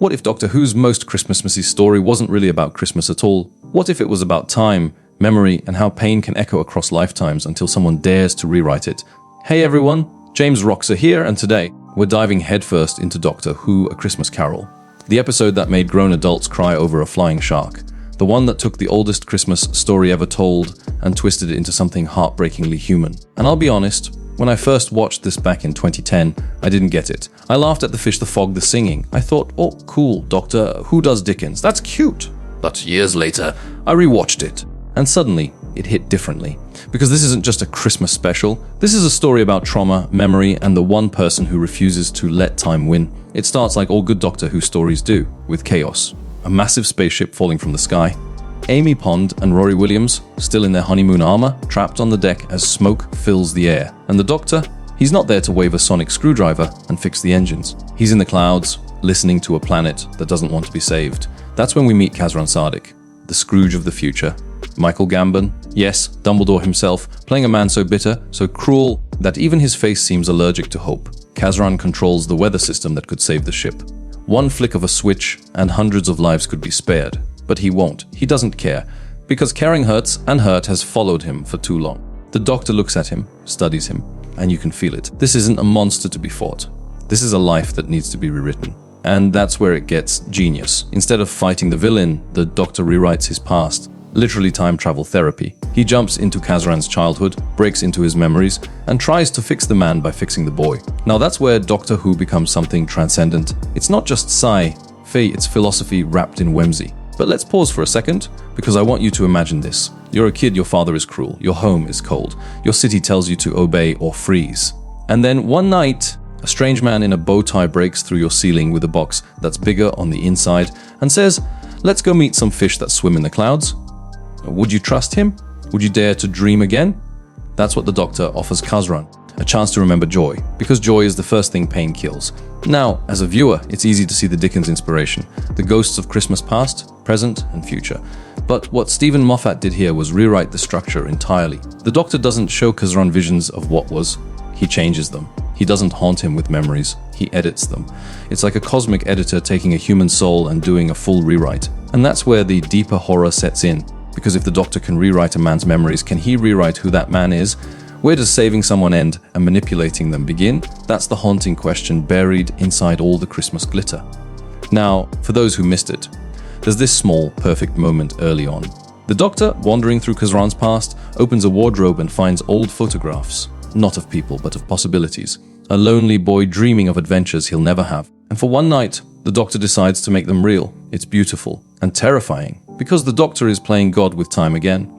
What if Doctor Who's most Christmasy story wasn't really about Christmas at all? What if it was about time, memory, and how pain can echo across lifetimes until someone dares to rewrite it? Hey everyone, James Roxer here, and today we're diving headfirst into Doctor Who: A Christmas Carol. The episode that made grown adults cry over a flying shark. The one that took the oldest Christmas story ever told and twisted it into something heartbreakingly human. And I'll be honest, when I first watched this back in 2010, I didn't get it. I laughed at the fish, the fog, the singing. I thought, oh cool, Doctor Who does Dickens, that's cute. But years later, I rewatched it. And suddenly, it hit differently. Because this isn't just a Christmas special, this is a story about trauma, memory, and the one person who refuses to let time win. It starts like all good Doctor Who stories do, with chaos. A massive spaceship falling from the sky. Amy Pond and Rory Williams, still in their honeymoon armor, trapped on the deck as smoke fills the air. And the Doctor? He's not there to wave a sonic screwdriver and fix the engines. He's in the clouds, listening to a planet that doesn't want to be saved. That's when we meet Kazran Sardick, the Scrooge of the future. Michael Gambon, yes, Dumbledore himself, playing a man so bitter, so cruel, that even his face seems allergic to hope. Kazran controls the weather system that could save the ship. One flick of a switch and hundreds of lives could be spared. But he won't. He doesn't care. Because caring hurts, and hurt has followed him for too long. The Doctor looks at him, studies him, and you can feel it. This isn't a monster to be fought. This is a life that needs to be rewritten. And that's where it gets genius. Instead of fighting the villain, the Doctor rewrites his past. Literally time travel therapy. He jumps into Kazran's childhood, breaks into his memories, and tries to fix the man by fixing the boy. Now that's where Doctor Who becomes something transcendent. It's not just sci-fi, it's philosophy wrapped in whimsy. But let's pause for a second, because I want you to imagine this. You're a kid, your father is cruel, your home is cold, your city tells you to obey or freeze. And then one night, a strange man in a bow tie breaks through your ceiling with a box that's bigger on the inside and says, "Let's go meet some fish that swim in the clouds." Would you trust him? Would you dare to dream again? That's what the Doctor offers Kazran, a chance to remember joy, because joy is the first thing pain kills. Now, as a viewer, it's easy to see the Dickens inspiration, the ghosts of Christmas past, present, and future. But what Stephen Moffat did here was rewrite the structure entirely. The Doctor doesn't show Kazran visions of what was, he changes them. He doesn't haunt him with memories, he edits them. It's like a cosmic editor taking a human soul and doing a full rewrite. And that's where the deeper horror sets in, because if the Doctor can rewrite a man's memories, can he rewrite who that man is? Where does saving someone end and manipulating them begin? That's the haunting question buried inside all the Christmas glitter. Now, for those who missed it, there's this small, perfect moment early on. The Doctor, wandering through Kazran's past, opens a wardrobe and finds old photographs. Not of people, but of possibilities. A lonely boy dreaming of adventures he'll never have. And for one night, the Doctor decides to make them real. It's beautiful and terrifying, because the Doctor is playing God with time again.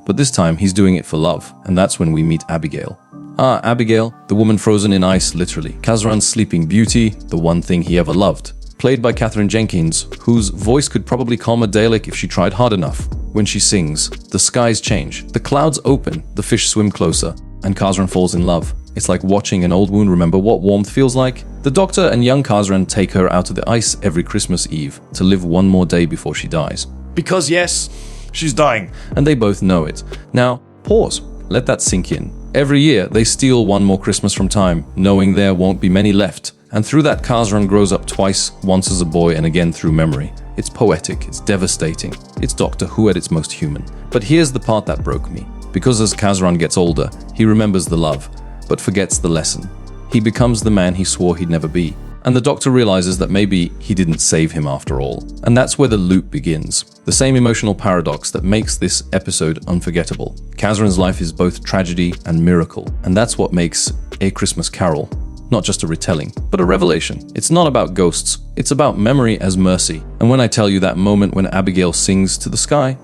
But this time, he's doing it for love, and that's when we meet Abigail. Abigail, the woman frozen in ice, literally. Kazran's sleeping beauty, the one thing he ever loved. Played by Katherine Jenkins, whose voice could probably calm a Dalek if she tried hard enough. When she sings, the skies change, the clouds open, the fish swim closer, and Kazran falls in love. It's like watching an old wound remember what warmth feels like. The Doctor and young Kazran take her out of the ice every Christmas Eve to live one more day before she dies. Because yes, she's dying. And they both know it. Now, pause. Let that sink in. Every year, they steal one more Christmas from time, knowing there won't be many left. And through that, Kazran grows up twice, once as a boy and again through memory. It's poetic, it's devastating. It's Doctor Who at its most human. But here's the part that broke me. Because as Kazran gets older, he remembers the love, but forgets the lesson. He becomes the man he swore he'd never be. And the Doctor realizes that maybe he didn't save him after all. And that's where the loop begins. The same emotional paradox that makes this episode unforgettable. Kazran's life is both tragedy and miracle. And that's what makes A Christmas Carol not just a retelling, but a revelation. It's not about ghosts. It's about memory as mercy. And when I tell you that moment when Abigail sings to the sky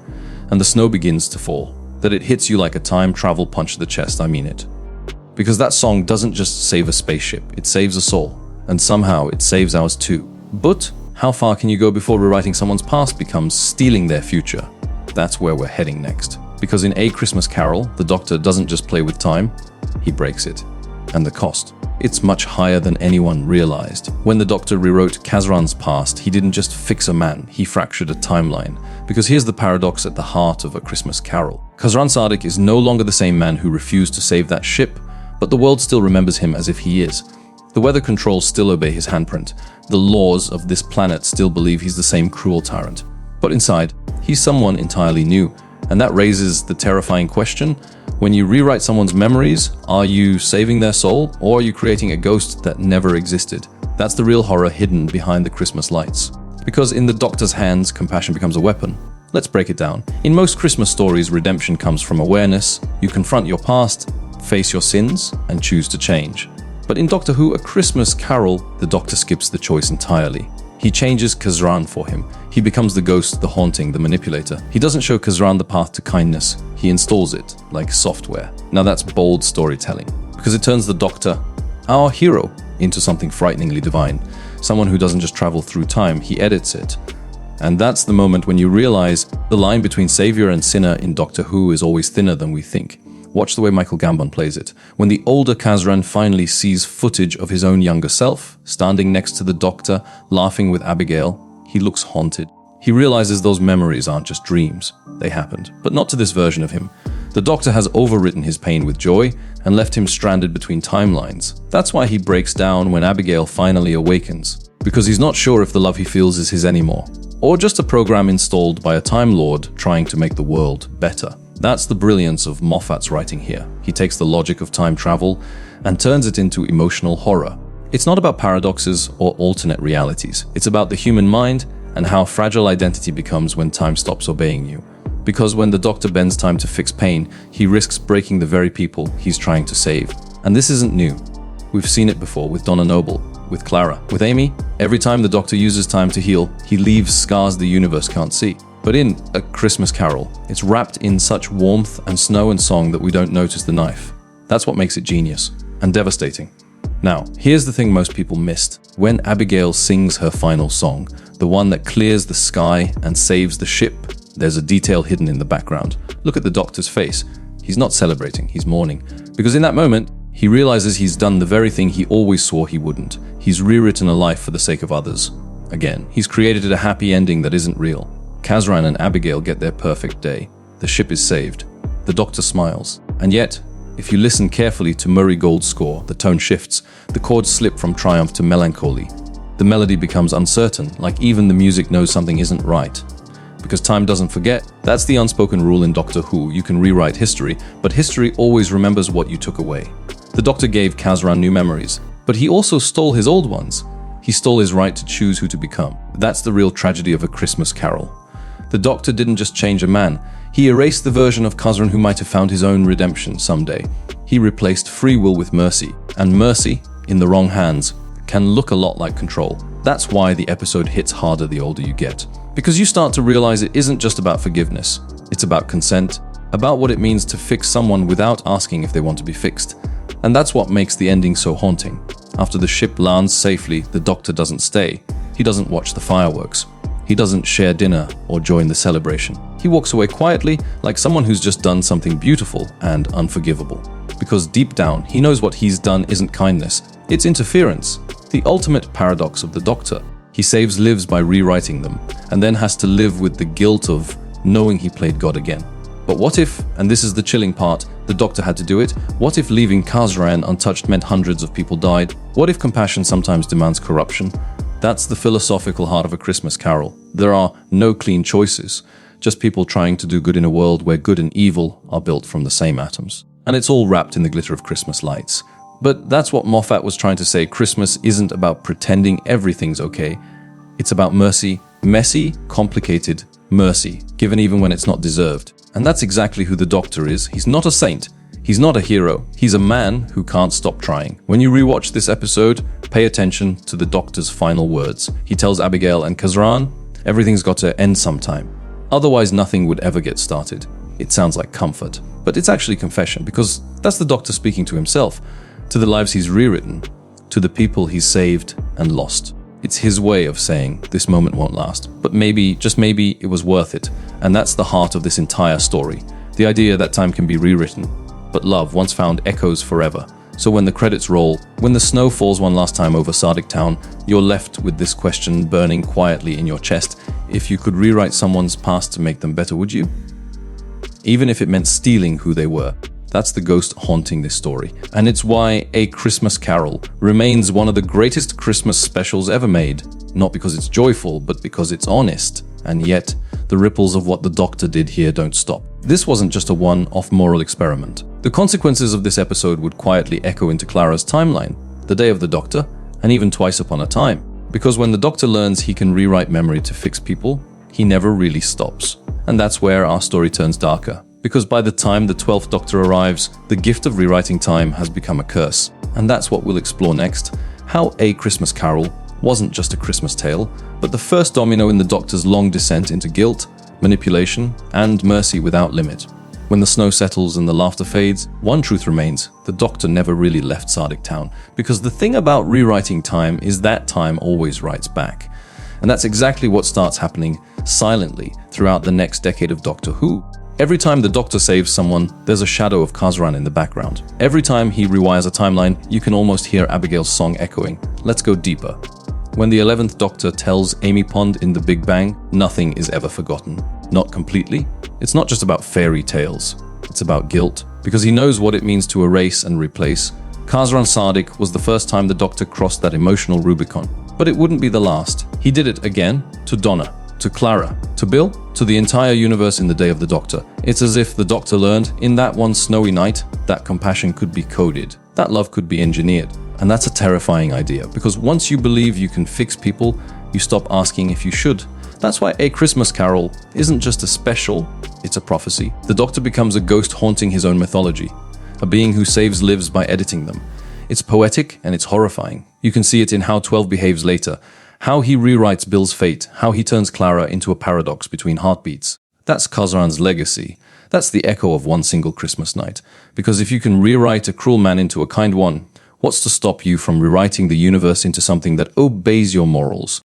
and the snow begins to fall, that it hits you like a time travel punch to the chest, I mean it. Because that song doesn't just save a spaceship, it saves a soul. And somehow it saves ours too. But how far can you go before rewriting someone's past becomes stealing their future? That's where we're heading next. Because in A Christmas Carol, the Doctor doesn't just play with time, he breaks it. And the cost? It's much higher than anyone realized. When the Doctor rewrote Kazran's past, he didn't just fix a man, he fractured a timeline. Because here's the paradox at the heart of A Christmas Carol. Kazran Sardick is no longer the same man who refused to save that ship, but the world still remembers him as if he is. The weather controls still obey his handprint. The laws of this planet still believe he's the same cruel tyrant. But inside, he's someone entirely new. And that raises the terrifying question, when you rewrite someone's memories, are you saving their soul, or are you creating a ghost that never existed? That's the real horror hidden behind the Christmas lights. Because in the Doctor's hands, compassion becomes a weapon. Let's break it down. In most Christmas stories, redemption comes from awareness. You confront your past, face your sins, and choose to change. But in Doctor Who, A Christmas Carol, the Doctor skips the choice entirely. He changes Kazran for him. He becomes the ghost, the haunting, the manipulator. He doesn't show Kazran the path to kindness. He installs it, like software. Now that's bold storytelling, because it turns the Doctor, our hero, into something frighteningly divine. Someone who doesn't just travel through time, he edits it. And that's the moment when you realize the line between savior and sinner in Doctor Who is always thinner than we think. Watch the way Michael Gambon plays it. When the older Kazran finally sees footage of his own younger self, standing next to the Doctor, laughing with Abigail, he looks haunted. He realizes those memories aren't just dreams. They happened, but not to this version of him. The Doctor has overwritten his pain with joy and left him stranded between timelines. That's why he breaks down when Abigail finally awakens, because he's not sure if the love he feels is his anymore, or just a program installed by a Time Lord trying to make the world better. That's the brilliance of Moffat's writing here. He takes the logic of time travel and turns it into emotional horror. It's not about paradoxes or alternate realities. It's about the human mind and how fragile identity becomes when time stops obeying you. Because when the Doctor bends time to fix pain, he risks breaking the very people he's trying to save. And this isn't new. We've seen it before with Donna Noble, with Clara, with Amy. Every time the Doctor uses time to heal, he leaves scars the universe can't see. But in A Christmas Carol, it's wrapped in such warmth and snow and song that we don't notice the knife. That's what makes it genius and devastating. Now, here's the thing most people missed. When Abigail sings her final song, the one that clears the sky and saves the ship, there's a detail hidden in the background. Look at the Doctor's face. He's not celebrating, he's mourning. Because in that moment, he realizes he's done the very thing he always swore he wouldn't. He's rewritten a life for the sake of others. Again, he's created a happy ending that isn't real. Kazran and Abigail get their perfect day. The ship is saved. The Doctor smiles. And yet, if you listen carefully to Murray Gold's score, the tone shifts, the chords slip from triumph to melancholy. The melody becomes uncertain, like even the music knows something isn't right. Because time doesn't forget. That's the unspoken rule in Doctor Who. You can rewrite history, but history always remembers what you took away. The Doctor gave Kazran new memories, but he also stole his old ones. He stole his right to choose who to become. That's the real tragedy of A Christmas Carol. The Doctor didn't just change a man. He erased the version of Kazran who might have found his own redemption someday. He replaced free will with mercy. And mercy, in the wrong hands, can look a lot like control. That's why the episode hits harder the older you get. Because you start to realize it isn't just about forgiveness. It's about consent, about what it means to fix someone without asking if they want to be fixed. And that's what makes the ending so haunting. After the ship lands safely, the Doctor doesn't stay. He doesn't watch the fireworks. He doesn't share dinner or join the celebration. He walks away quietly, like someone who's just done something beautiful and unforgivable. Because deep down, he knows what he's done isn't kindness, it's interference. The ultimate paradox of the Doctor. He saves lives by rewriting them, and then has to live with the guilt of knowing he played God again. But what if, and this is the chilling part, the Doctor had to do it? What if leaving Kazran untouched meant hundreds of people died? What if compassion sometimes demands corruption? That's the philosophical heart of A Christmas Carol. There are no clean choices, just people trying to do good in a world where good and evil are built from the same atoms. And it's all wrapped in the glitter of Christmas lights. But that's what Moffat was trying to say. Christmas isn't about pretending everything's okay. It's about mercy, messy, complicated mercy, given even when it's not deserved. And that's exactly who the Doctor is. He's not a saint. He's not a hero. He's a man who can't stop trying. When you rewatch this episode, pay attention to the Doctor's final words. He tells Abigail and Kazran, everything's got to end sometime. Otherwise, nothing would ever get started. It sounds like comfort, but it's actually confession, because that's the Doctor speaking to himself, to the lives he's rewritten, to the people he's saved and lost. It's his way of saying, this moment won't last, but maybe, just maybe, it was worth it. And that's the heart of this entire story. The idea that time can be rewritten, but love, once found, echoes forever. So when the credits roll, when the snow falls one last time over Sardick Town, you're left with this question burning quietly in your chest. If you could rewrite someone's past to make them better, would you? Even if it meant stealing who they were. That's the ghost haunting this story. And it's why A Christmas Carol remains one of the greatest Christmas specials ever made. Not because it's joyful, but because it's honest. And yet, the ripples of what the Doctor did here don't stop. This wasn't just a one-off moral experiment. The consequences of this episode would quietly echo into Clara's timeline, the day of the Doctor, and even twice upon a time. Because when the Doctor learns he can rewrite memory to fix people, he never really stops. And that's where our story turns darker. Because by the time the 12th Doctor arrives, the gift of rewriting time has become a curse. And that's what we'll explore next. How A Christmas Carol wasn't just a Christmas tale, but the first domino in the Doctor's long descent into guilt, manipulation, and mercy without limit. When the snow settles and the laughter fades, one truth remains: the Doctor never really left Sardick Town. Because the thing about rewriting time is that time always writes back. And that's exactly what starts happening silently throughout the next decade of Doctor Who. Every time the Doctor saves someone, there's a shadow of Kazran in the background. Every time he rewires a timeline, you can almost hear Abigail's song echoing. Let's go deeper. When the 11th Doctor tells Amy Pond in The Big Bang, nothing is ever forgotten. Not completely. It's not just about fairy tales. It's about guilt. Because he knows what it means to erase and replace. Kazran Sardick was the first time the Doctor crossed that emotional Rubicon. But it wouldn't be the last. He did it again to Donna, to Clara, to Bill, to the entire universe in the Day of the Doctor. It's as if the Doctor learned, in that one snowy night, that compassion could be coded. That love could be engineered. And that's a terrifying idea, because once you believe you can fix people, you stop asking if you should. That's why A Christmas Carol isn't just a special, it's a prophecy. The Doctor becomes a ghost haunting his own mythology, a being who saves lives by editing them. It's poetic and it's horrifying. You can see it in how 12 behaves later, how he rewrites Bill's fate, how he turns Clara into a paradox between heartbeats. That's Kazran's legacy. That's the echo of one single Christmas night. Because if you can rewrite a cruel man into a kind one, what's to stop you from rewriting the universe into something that obeys your morals?